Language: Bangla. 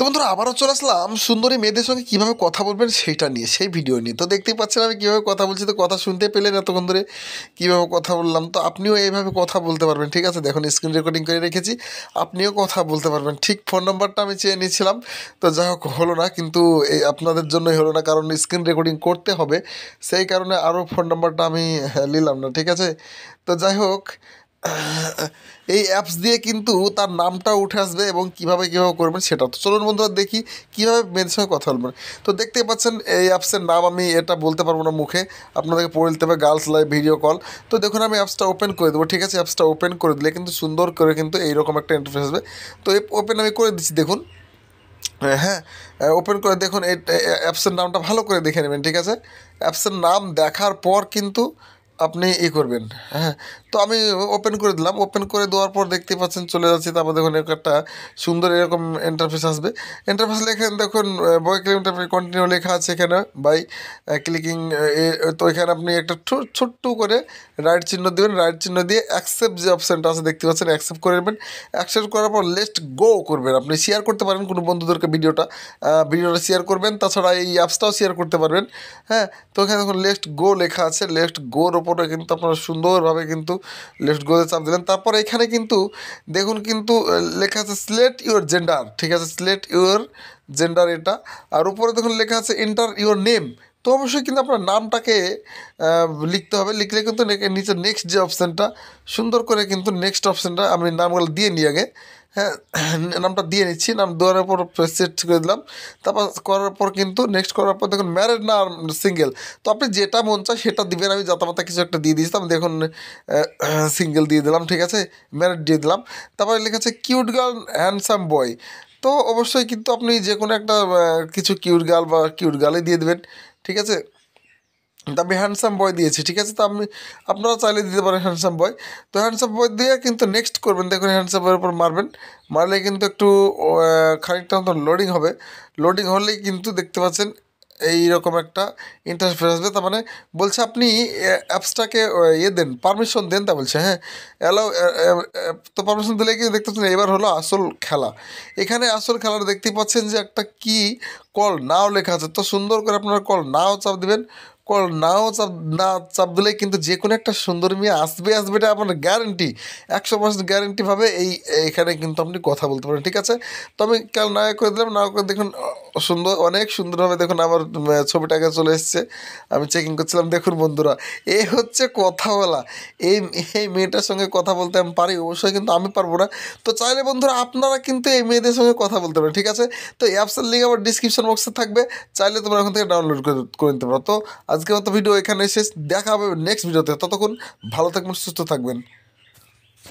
বন্ধুরা আবারও চলে আসলাম সুন্দরী মেয়েদের সঙ্গে কীভাবে কথা বলবেন সেইটা নিয়ে, সেই ভিডিও নিয়ে। তো দেখতেই পাচ্ছেন আমি কীভাবে কথা বলছি, তো কথা শুনতে পেলেন এতক্ষণ ধরে কীভাবে কথা বললাম। তো আপনিও এইভাবে কথা বলতে পারবেন, ঠিক আছে। দেখুন স্ক্রিন রেকর্ডিং করে রেখেছি, আপনিও কথা বলতে পারবেন। ঠিক ফোন নাম্বারটা আমি চেয়ে নিয়েছিলাম, তো যাই হোক হলো না, কিন্তু এই আপনাদের জন্যই হলো না, কারণ স্ক্রিন রেকর্ডিং করতে হবে, সেই কারণে আরও ফোন নাম্বারটা আমি নিলাম না, ঠিক আছে। তো যাই হোক, এই অ্যাপস দিয়ে কিন্তু তার নামটা উঠে আসবে এবং কীভাবে করবেন সেটা। তো চলুন বন্ধুরা দেখি কীভাবে মেয়েদের সঙ্গে কথা বলবেন। তো দেখতেই পাচ্ছেন এই অ্যাপসের নাম আমি এটা বলতে পারবো না মুখে, আপনাদেরকে পড়ে দিতে হবে, গার্লস লাইভ ভিডিও কল। তো দেখুন আমি অ্যাপসটা ওপেন করে দেবো, ঠিক আছে। অ্যাপসটা ওপেন করে দিলে কিন্তু সুন্দর করে কিন্তু এইরকম একটা ইন্টারফেস আসবে। তো এই ওপেন আমি করে দিচ্ছি, দেখুন। হ্যাঁ, ওপেন করে দেখুন এই অ্যাপসের নামটা ভালো করে দেখে নেবেন, ঠিক আছে। অ্যাপসের নাম দেখার পর কিন্তু আপনি করবেন। হ্যাঁ, তো আমি ওপেন করে দিলাম। ওপেন করে দেওয়ার পর দেখতে পাচ্ছেন চলে যাচ্ছি। তারপর দেখুন একটা সুন্দর এরকম ইন্টারফেস আসবে। ইন্টারফেস লেখেন দেখুন বয় কিলোমিটার কন্টিনিউ লেখা আছে এখানে বাই ক্লিকিং। তো এখানে আপনি একটা ছোট্ট করে রাইট চিহ্ন দেবেন। রাইট চিহ্ন দিয়ে অ্যাকসেপ্ট যে অপশানটা আছে দেখতে পাচ্ছেন, অ্যাকসেপ্ট করে নেবেন। অ্যাকসেপ্ট করার পর লেটস গো করবেন। আপনি শেয়ার করতে পারেন কোনো বন্ধুদেরকে ভিডিওটা শেয়ার করবেন। তাছাড়া এই অ্যাপসটাও শেয়ার করতে পারবেন। হ্যাঁ, তো এখানে দেখুন লেটস গো লেখা আছে। লেটস গোর ওপরে কিন্তু আপনারা সুন্দরভাবে কিন্তু লেটস গোতে চাপ দিলেন। তারপর এখানে কিন্তু দেখুন কিন্তু লেখা আছে সিলেক্ট ইউর জেন্ডার, ঠিক আছে। সিলেক্ট ইউর জেন্ডার এটা। আর উপরে দেখুন লেখা আছে এন্টার ইউর নেম। তো অবশ্যই কিন্তু আপনার নামটাকে লিখতে হবে। লিখলে কিন্তু নিচে নেক্সট যে অপশানটা সুন্দর করে কিন্তু নেক্সট অপশানটা আমি নামগুলো দিয়ে নিই আগে। হ্যাঁ, নামটা দিয়ে নিচ্ছি। নাম দেওয়ার পর সেট করে দিলাম। তারপর করার পর কিন্তু নেক্সট করার পর দেখুন ম্যারেড না সিঙ্গেল। তো আপনি যেটা মন চায় সেটা দিবেন। আমি যাতামাতা কিছু একটা দিয়ে দিয়েছিলাম, দেখুন সিঙ্গেল দিয়ে দিলাম, ঠিক আছে। ম্যারেড দিয়ে দিলাম। তারপরে লেখা আছে কিউট গার্ল হ্যান্ডসাম বয়। তো অবশ্যই কিন্তু আপনি যে কোনো একটা কিছু কিউট গার্ল বা কিউট গার্লই দিয়ে দেবেন, ঠিক আছে। তো আমি হ্যান্ডসাম বয় দিয়েছি, ঠিক আছে। তো আপনারা চাইলে দিতে পারেন হ্যান্ডসাম বয়। তো হ্যান্ডসাম বয় দিয়ে কিন্তু নেক্সট করবেন। দেখুন হ্যান্ডসাম বয়ের উপর মারবেন। মারলে কিন্তু একটু খানিকটা মতো লোডিং হবে। লোডিং হলেই কিন্তু দেখতে পাচ্ছেন এইরকম একটা ইন্টারফেস আসবে। তার মানে বলছে আপনি অ্যাপসটাকে দেন, পারমিশন দেন, তা বলছে। হ্যাঁ, অ্যালাউ। তো পারমিশন দিলে কি দেখতে পাচ্ছেন এবার হলো আসল খেলা। এখানে আসল খেলাটা দেখতেই পাচ্ছেন যে একটা কি কল নাও লেখা আছে। তো সুন্দর করে আপনারা কল নাও চাপ দেবেন। কল নাও চাপ দিলে কিন্তু যে কোনো একটা সুন্দর মেয়ে আসবে এটা আপনার গ্যারেন্টি, 100% গ্যারেন্টিভাবে এখানে কিন্তু আপনি কথা বলতে পারেন, ঠিক আছে। তো আমি কাল না করে দিলাম। না করে দেখুন সুন্দর, অনেক সুন্দরভাবে দেখুন আমার ছবিটাকে চলে এসছে। আমি চেকিং করছিলাম, দেখুন বন্ধুরা এই হচ্ছে কথা বলা। এই এই মেয়েটার সঙ্গে কথা বলতে আমি পারি, অবশ্যই কিন্তু আমি পারবো না। তো চাইলে বন্ধুরা আপনারা কিন্তু এই মেয়েদের সঙ্গে কথা বলতে পারেন, ঠিক আছে। তো অ্যাপসের লিঙ্ক আমার ডিসক্রিপশন বক্সে থাকবে, চাইলে তোমরা ওখান থেকে ডাউনলোড করে নিতে পারো। তো আজকের মতো ভিডিও এখানে শেষ, দেখা হবে নেক্সট ভিডিওতে। ততক্ষণ ভালো থাকবেন, সুস্থ থাকবেন।